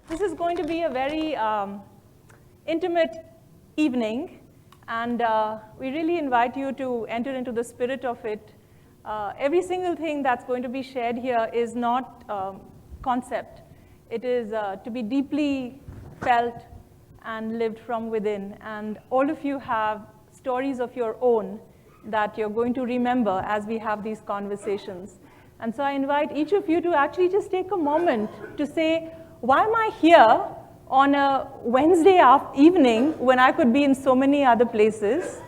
This is going to be a very intimate evening, and we really invite you to enter into the spirit of it. Every single thing that's going to be shared here is not concept. It is to be deeply felt and lived from within. And all of you have stories of your own that you're going to remember as we have these conversations. And so I invite each of you to actually just take a moment to say, why am I here on a Wednesday evening when I could be in so many other places?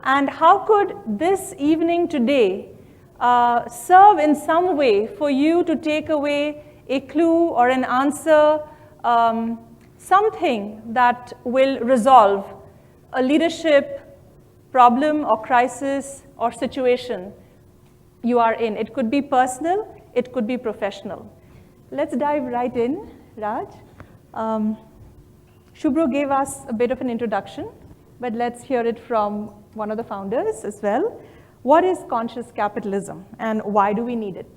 And how could this evening today serve in some way for you to take away a clue or an answer, something that will resolve a leadership problem or crisis or situation you are in. It could be personal, it could be professional. Let's dive right in, Raj. Shubhro gave us a bit of an introduction, but let's hear it from one of the founders as well. What is conscious capitalism and why do we need it?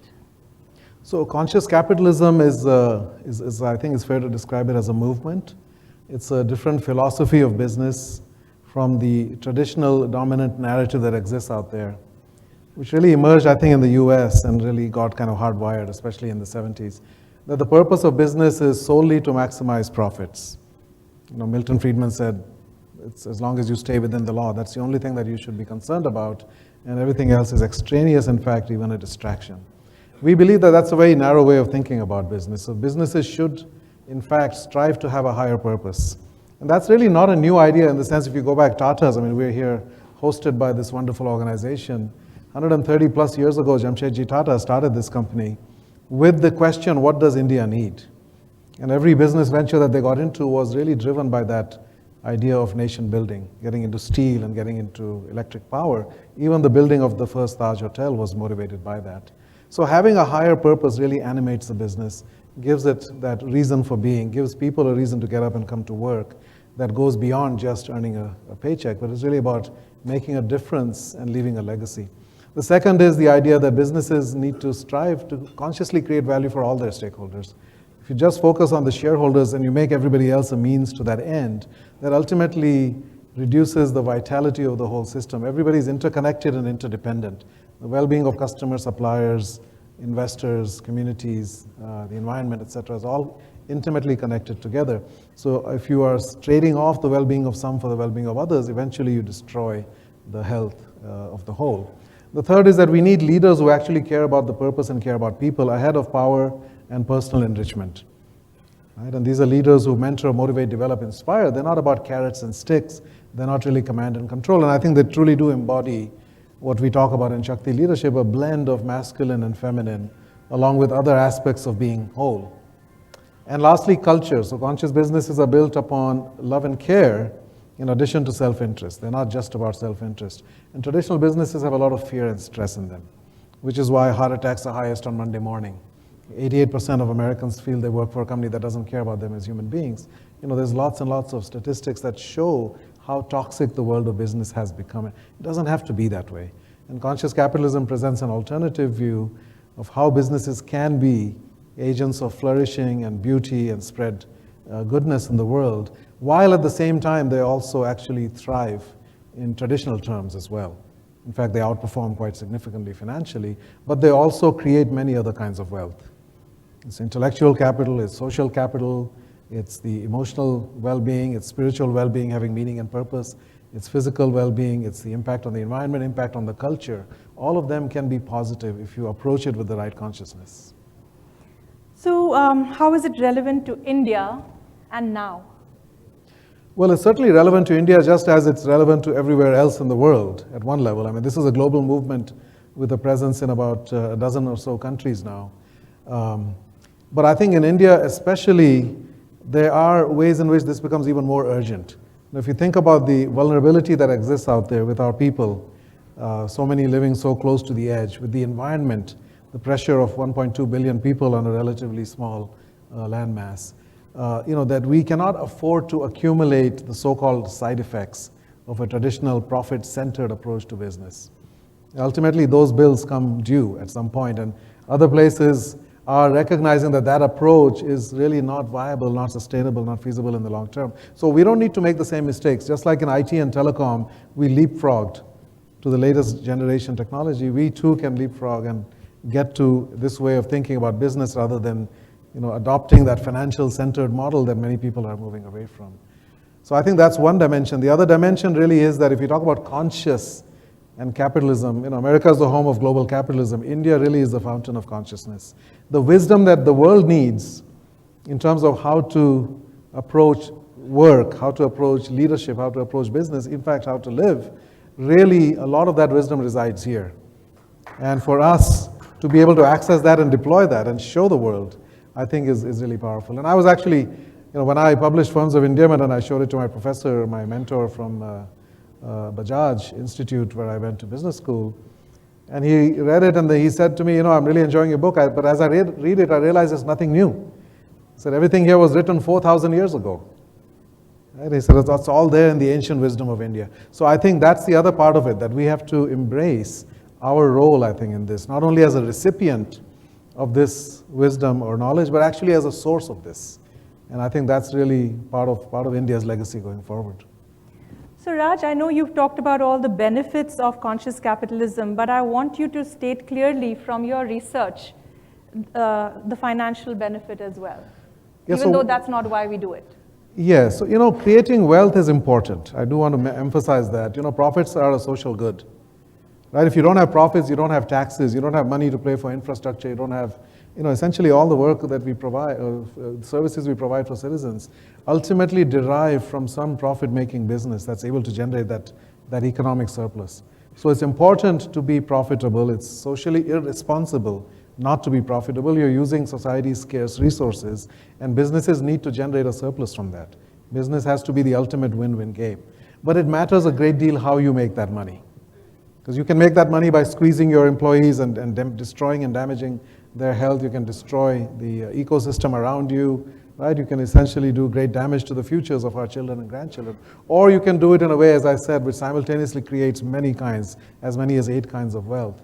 So conscious capitalism is I think it's fair to describe it as a movement. It's a different philosophy of business from the traditional dominant narrative that exists out there, which really emerged, I think, in the US and really got kind of hardwired, especially in the 70s, that the purpose of business is solely to maximize profits. You know, Milton Friedman said, it's as long as you stay within the law, that's the only thing that you should be concerned about, and everything else is extraneous, in fact, even a distraction. We believe that that's a very narrow way of thinking about business. So businesses should, in fact, strive to have a higher purpose. And that's really not a new idea in the sense, if you go back, Tata's, I mean, we're here hosted by this wonderful organization. 130 plus years ago, Jamshedji Tata started this company with the question, what does India need? And every business venture that they got into was really driven by that idea of nation building, getting into steel and getting into electric power. Even the building of the first Taj Hotel was motivated by that. So having a higher purpose really animates the business, gives it that reason for being, gives people a reason to get up and come to work that goes beyond just earning a paycheck, but it's really about making a difference and leaving a legacy. The second is the idea that businesses need to strive to consciously create value for all their stakeholders. If you just focus on the shareholders and you make everybody else a means to that end, that ultimately reduces the vitality of the whole system. Everybody's interconnected and interdependent. The well-being of customers, suppliers, investors, communities, the environment, etc., is all intimately connected together. So if you are trading off the well-being of some for the well-being of others, eventually you destroy the health of the whole. The third is that we need leaders who actually care about the purpose and care about people ahead of power and personal enrichment. Right? And these are leaders who mentor, motivate, develop, inspire. They're not about carrots and sticks. They're not really command and control. And I think they truly do embody what we talk about in Shakti Leadership, a blend of masculine and feminine, along with other aspects of being whole. And lastly, culture. So conscious businesses are built upon love and care in addition to self-interest. They're not just about self-interest. And traditional businesses have a lot of fear and stress in them, which is why heart attacks are highest on Monday morning. 88% of Americans feel they work for a company that doesn't care about them as human beings. You know, there's lots and lots of statistics that show how toxic the world of business has become. It doesn't have to be that way. And conscious capitalism presents an alternative view of how businesses can be agents of flourishing and beauty and spread goodness in the world, while at the same time they also actually thrive in traditional terms as well. In fact, they outperform quite significantly financially, but they also create many other kinds of wealth. It's intellectual capital, it's social capital, it's the emotional well-being, it's spiritual well-being, having meaning and purpose, it's physical well-being, it's the impact on the environment, impact on the culture. All of them can be positive if you approach it with the right consciousness. So how is it relevant to India and now? Well, it's certainly relevant to India just as it's relevant to everywhere else in the world at one level. I mean, this is a global movement with a presence in about a dozen or so countries now. But I think in India especially, there are ways in which this becomes even more urgent. Now, if you think about the vulnerability that exists out there with our people, so many living so close to the edge, with the environment, the pressure of 1.2 billion people on a relatively small landmass, that we cannot afford to accumulate the so-called side effects of a traditional profit-centered approach to business. Ultimately, those bills come due at some point, and other places are recognizing that that approach is really not viable, not sustainable, not feasible in the long term. So we don't need to make the same mistakes. Just like in IT and telecom, we leapfrogged to the latest generation technology, we too can leapfrog and get to this way of thinking about business rather than adopting that financial-centered model that many people are moving away from. So I think that's one dimension. The other dimension really is that if you talk about conscious and capitalism, America is the home of global capitalism. India really is the fountain of consciousness. The wisdom that the world needs in terms of how to approach work, how to approach leadership, how to approach business, in fact, how to live, really a lot of that wisdom resides here. And for us to be able to access that and deploy that and show the world, I think is really powerful. And I was actually, when I published Forms of Endearment and I showed it to my professor, my mentor from Bajaj Institute, where I went to business school, and he read it and he said to me, I'm really enjoying your book, but as I read it, I realized it's nothing new. He said, everything here was written 4,000 years ago. Right? He said, it's all there in the ancient wisdom of India. So I think that's the other part of it, that we have to embrace our role, I think, in this, not only as a recipient of this wisdom or knowledge, but actually as a source of this. And I think that's really part of India's legacy going forward. So Raj, I know you've talked about all the benefits of conscious capitalism, but I want you to state clearly from your research the financial benefit as well, even though that's not why we do it. Yes, so creating wealth is important. I do want to emphasize that. Profits are a social good. Right? If you don't have profits, you don't have taxes, you don't have money to pay for infrastructure, you don't have, essentially all the work that we provide, or services we provide for citizens, ultimately derive from some profit-making business that's able to generate that economic surplus. So it's important to be profitable. It's socially irresponsible not to be profitable. You're using society's scarce resources, and businesses need to generate a surplus from that. Business has to be the ultimate win-win game. But it matters a great deal how you make that money. Because you can make that money by squeezing your employees and destroying and damaging their health. You can destroy the ecosystem around you, right? You can essentially do great damage to the futures of our children and grandchildren. Or you can do it in a way, as I said, which simultaneously creates many kinds, as many as 8 kinds of wealth.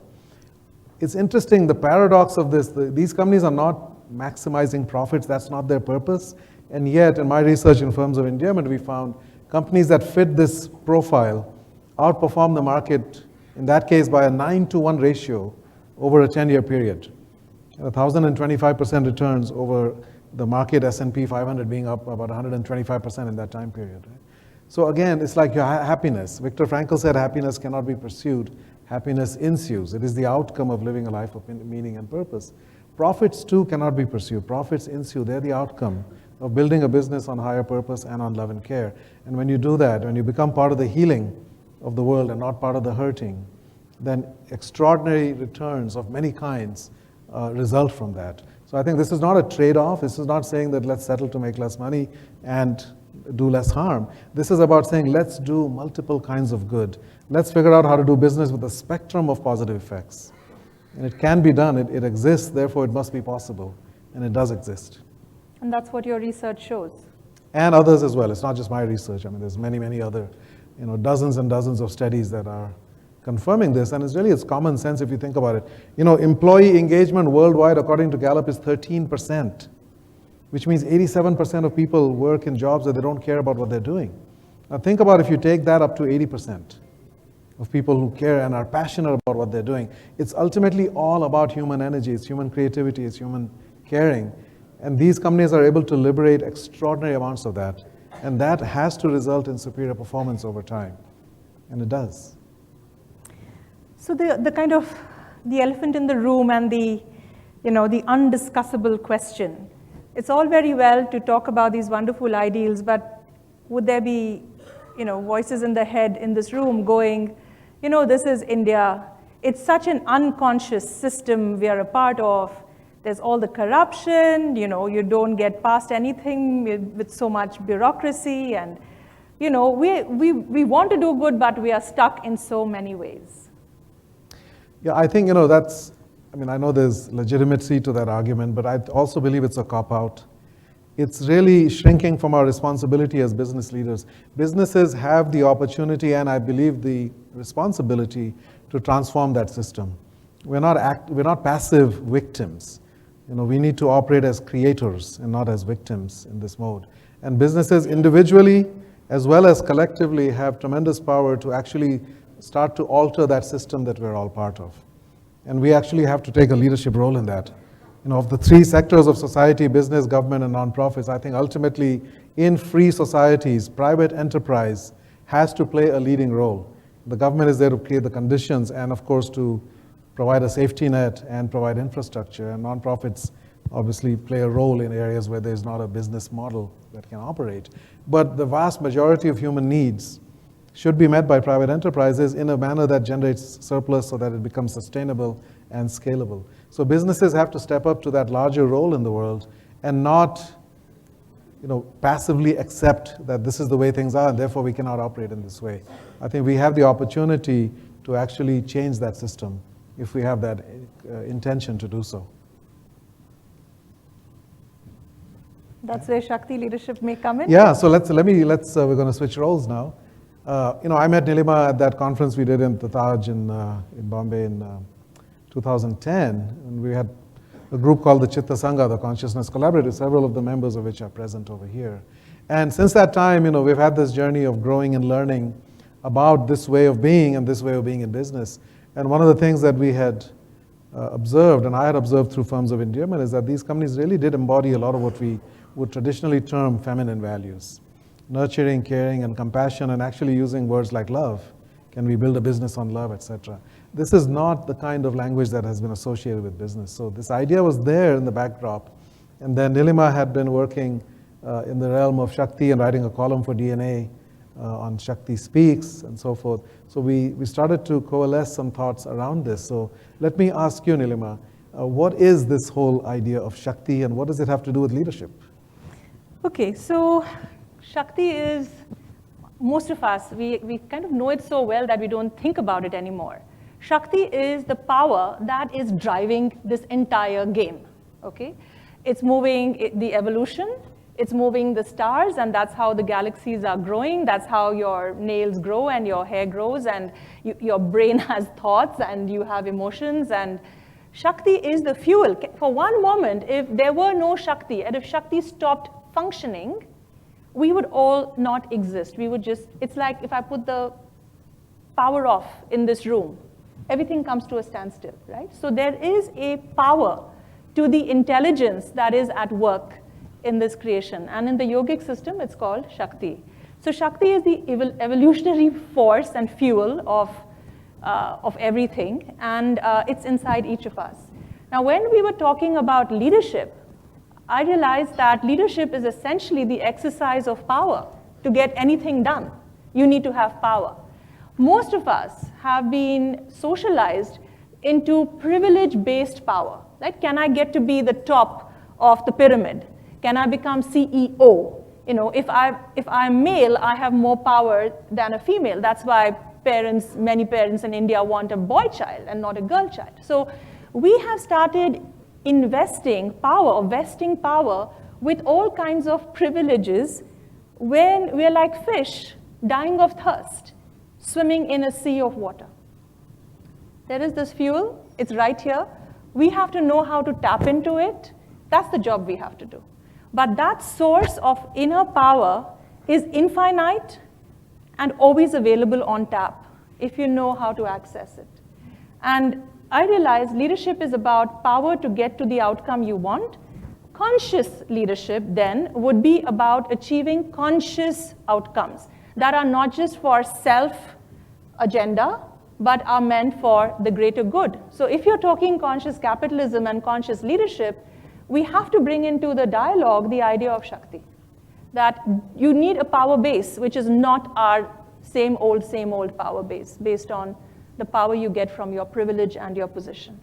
It's interesting, the paradox of this, these companies are not maximizing profits, that's not their purpose. And yet, in my research in Firms of Endearment, we found companies that fit this profile outperform the market, in that case by a 9-to-1 ratio over a 10-year period. 1,025% returns over the market S&P 500 being up about 125% in that time period. Right? So again, it's like your happiness. Viktor Frankl said happiness cannot be pursued, happiness ensues. It is the outcome of living a life of meaning and purpose. Profits too cannot be pursued. Profits ensue. They're the outcome of building a business on higher purpose and on love and care. And when you do that, when you become part of the healing of the world and not part of the hurting, then extraordinary returns of many kinds result from that. So I think this is not a trade-off. This is not saying that let's settle to make less money and do less harm. This is about saying let's do multiple kinds of good. Let's figure out how to do business with a spectrum of positive effects. And it can be done. It exists, therefore it must be possible. And it does exist. And that's what your research shows. And others as well. It's not just my research. I mean, there's many, many other, dozens and dozens of studies that are confirming this, and it's common sense if you think about it. Employee engagement worldwide, according to Gallup, is 13%, which means 87% of people work in jobs that they don't care about what they're doing. Now think about if you take that up to 80% of people who care and are passionate about what they're doing. It's ultimately all about human energy, it's human creativity, it's human caring. And these companies are able to liberate extraordinary amounts of that. And that has to result in superior performance over time. And it does. So the kind of the elephant in the room and the undiscussable question. It's all very well to talk about these wonderful ideals, but would there be, voices in the head in this room going, this is India. It's such an unconscious system we are a part of. There's all the corruption, you don't get past anything with so much bureaucracy, and we want to do good, but we are stuck in so many ways. Yeah, I think, I know there's legitimacy to that argument, but I also believe it's a cop-out. It's really shrinking from our responsibility as business leaders. Businesses have the opportunity and I believe the responsibility to transform that system. We're not passive victims. We need to operate as creators and not as victims in this mode. And businesses individually as well as collectively have tremendous power to actually start to alter that system that we're all part of. And we actually have to take a leadership role in that. Of the three sectors of society, business, government, and nonprofits, I think ultimately in free societies, private enterprise has to play a leading role. The government is there to create the conditions and, of course, to provide a safety net and provide infrastructure. And nonprofits obviously play a role in areas where there's not a business model that can operate. But the vast majority of human needs should be met by private enterprises in a manner that generates surplus so that it becomes sustainable and scalable. So businesses have to step up to that larger role in the world and not passively accept that this is the way things are and therefore we cannot operate in this way. I think we have the opportunity to actually change that system if we have that intention to do so. That's where Shakti Leadership may come in? Yeah, so we're going to switch roles now. I met Nilima at that conference we did in the Taj in Bombay in 2010, and we had a group called the Chitta Sangha, the Consciousness Collaborative, several of the members of which are present over here. And since that time, we've had this journey of growing and learning about this way of being and this way of being in business. And one of the things that we had observed, and I had observed through Firms of Endearment, is that these companies really did embody a lot of what we would traditionally term feminine values. Nurturing, caring, and compassion, and actually using words like love. Can we build a business on love, etc.? This is not the kind of language that has been associated with business. So this idea was there in the backdrop. And then Nilima had been working in the realm of Shakti and writing a column for DNA on Shakti Speaks and so forth. So we started to coalesce some thoughts around this. So let me ask you, Nilima, what is this whole idea of Shakti and what does it have to do with leadership? Okay, so Shakti is, most of us, we kind of know it so well that we don't think about it anymore. Shakti is the power that is driving this entire game, okay? It's moving the evolution, it's moving the stars, and that's how the galaxies are growing, that's how your nails grow and your hair grows, and your brain has thoughts and you have emotions, and Shakti is the fuel. For one moment, if there were no Shakti, and if Shakti stopped functioning, we would all not exist. We would just, it's like if I put the power off in this room, everything comes to a standstill, right? So there is a power to the intelligence that is at work in this creation. And in the yogic system, it's called Shakti. So Shakti is the evolutionary force and fuel of everything, and it's inside each of us. Now, when we were talking about leadership, I realized that leadership is essentially the exercise of power. To get anything done, you need to have power. Most of us have been socialized into privilege-based power. Like, can I get to be the top of the pyramid? Can I become CEO? If I'm male, I have more power than a female. That's why many parents in India want a boy child and not a girl child. So we have started investing power or vesting power with all kinds of privileges when we're like fish dying of thirst, swimming in a sea of water. There is this fuel, it's right here. We have to know how to tap into it. That's the job we have to do. But that source of inner power is infinite and always available on tap if you know how to access it. And I realized leadership is about power to get to the outcome you want. Conscious leadership then would be about achieving conscious outcomes that are not just for self-agenda, but are meant for the greater good. So if you're talking conscious capitalism and conscious leadership, we have to bring into the dialogue the idea of Shakti. That you need a power base, which is not our same old power base, based on the power you get from your privilege and your position.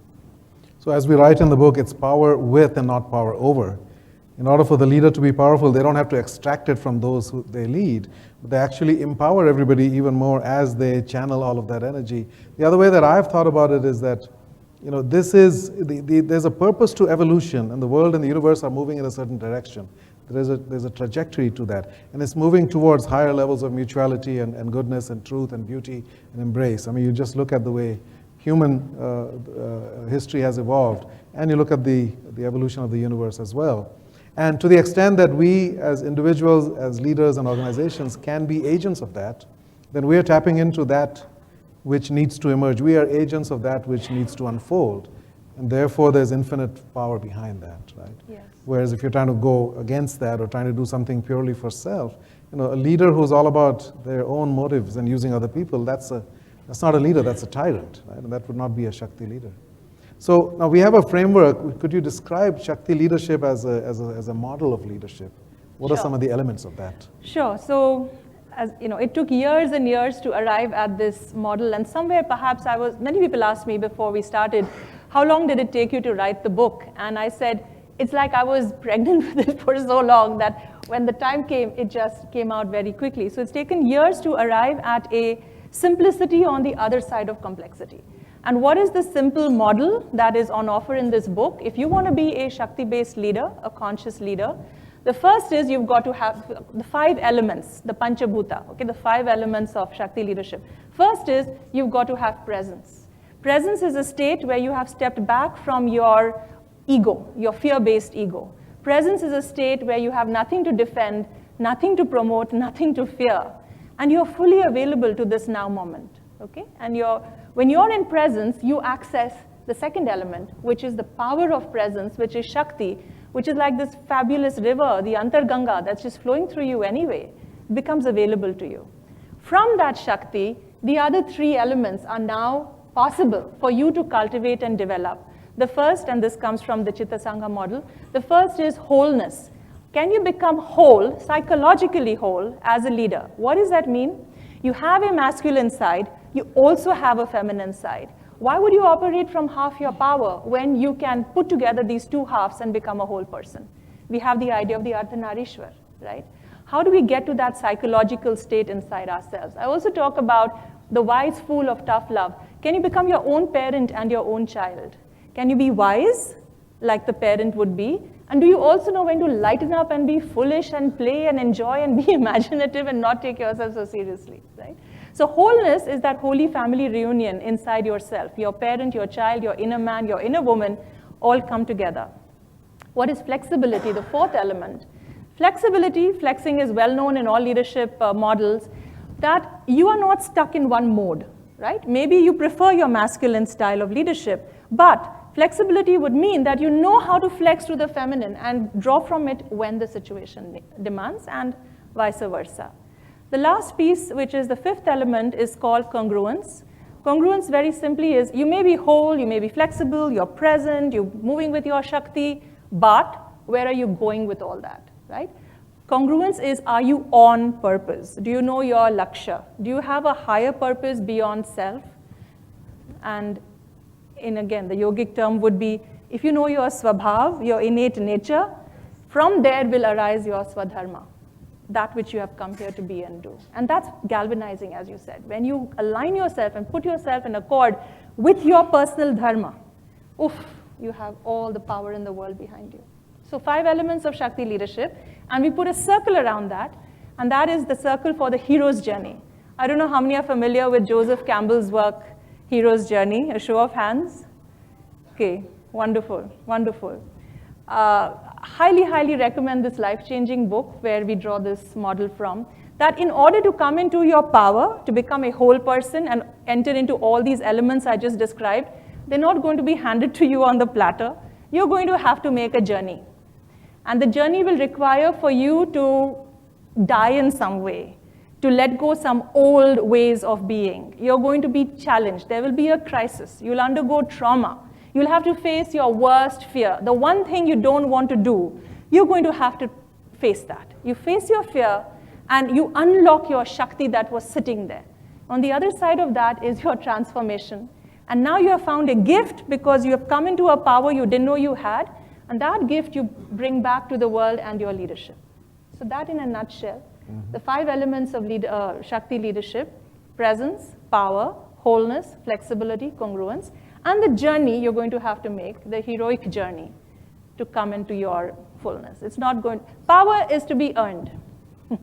So as we write in the book, it's power with and not power over. In order for the leader to be powerful, they don't have to extract it from those who they lead, but they actually empower everybody even more as they channel all of that energy. The other way that I've thought about it is that there's a purpose to evolution, and the world and the universe are moving in a certain direction. There's a trajectory to that, and it's moving towards higher levels of mutuality and goodness and truth and beauty and embrace. I mean, you just look at the way human history has evolved. and you look at the evolution of the universe as well. And to the extent that we as individuals, as leaders and organizations can be agents of that, then we are tapping into that which needs to emerge. We are agents of that which needs to unfold. And therefore, there's infinite power behind that, right? Yes. Whereas if you're trying to go against that or trying to do something purely for self, a leader who's all about their own motives and using other people, that's not a leader, that's a tyrant, right? And that would not be a Shakti leader. So now we have a framework. Could you describe Shakti leadership as a model of leadership? What are some of the elements of that? Sure. So, as you know, it took years and years to arrive at this model, and somewhere perhaps many people asked me before we started, how long did it take you to write the book? And I said, it's like I was pregnant with it for so long that when the time came, it just came out very quickly. So it's taken years to arrive at a simplicity on the other side of complexity. And what is the simple model that is on offer in this book? If you want to be a Shakti-based leader, a conscious leader, the first is you've got to have the 5 elements, the Panchabhuta, okay, the 5 elements of Shakti leadership. First is you've got to have presence. Presence is a state where you have stepped back from your ego, your fear-based ego. Presence is a state where you have nothing to defend, nothing to promote, nothing to fear. And you're fully available to this now moment, okay? And when you're in presence, you access the second element, which is the power of presence, which is Shakti, which is like this fabulous river, the Antarganga, that's just flowing through you anyway. It becomes available to you. From that Shakti, the other 3 elements are now possible for you to cultivate and develop. The first, and this comes from the Chitta Sangha model, the first is wholeness. Can you become whole, psychologically whole, as a leader? What does that mean? You have a masculine side, you also have a feminine side. Why would you operate from half your power when you can put together these 2 halves and become a whole person? We have the idea of the Ardhanarishwar, right? How do we get to that psychological state inside ourselves? I also talk about the wise fool of tough love. Can you become your own parent and your own child? Can you be wise, like the parent would be? And do you also know when to lighten up and be foolish and play and enjoy and be imaginative and not take yourself so seriously, right? So wholeness is that holy family reunion inside yourself. Your parent, your child, your inner man, your inner woman all come together. What is flexibility? The 4th element. Flexibility, flexing is well known in all leadership models, that you are not stuck in one mode, right? Maybe you prefer your masculine style of leadership, but flexibility would mean that you know how to flex to the feminine and draw from it when the situation demands, and vice versa. The last piece, which is the 5th element, is called congruence. Congruence, very simply, is you may be whole, you may be flexible, you're present, you're moving with your Shakti, but where are you going with all that, right? Congruence is, are you on purpose? Do you know your Laksha? Do you have a higher purpose beyond self? And again, the yogic term would be, if you know your Swabhav, your innate nature, from there will arise your Swadharma, that which you have come here to be and do. And that's galvanizing, as you said. When you align yourself and put yourself in accord with your personal dharma, you have all the power in the world behind you. So 5 elements of Shakti leadership, and we put a circle around that, and that is the circle for the hero's journey. I don't know how many are familiar with Joseph Campbell's work, Hero's Journey, a show of hands. Okay, wonderful, wonderful. Highly, highly recommend this life-changing book where we draw this model from, that in order to come into your power, to become a whole person and enter into all these elements I just described, they're not going to be handed to you on the platter. You're going to have to make a journey. And the journey will require for you to die in some way, to let go some old ways of being. You're going to be challenged. There will be a crisis. You'll undergo trauma. You'll have to face your worst fear. The one thing you don't want to do, you're going to have to face that. You face your fear, and you unlock your Shakti that was sitting there. On the other side of that is your transformation. And now you have found a gift because you have come into a power you didn't know you had, and that gift you bring back to the world and your leadership. So that in a nutshell, the 5 elements of Shakti leadership: presence, power, wholeness, flexibility, congruence, and the journey you're going to have to make, the heroic journey to come into your fullness. It's not going, power is to be earned.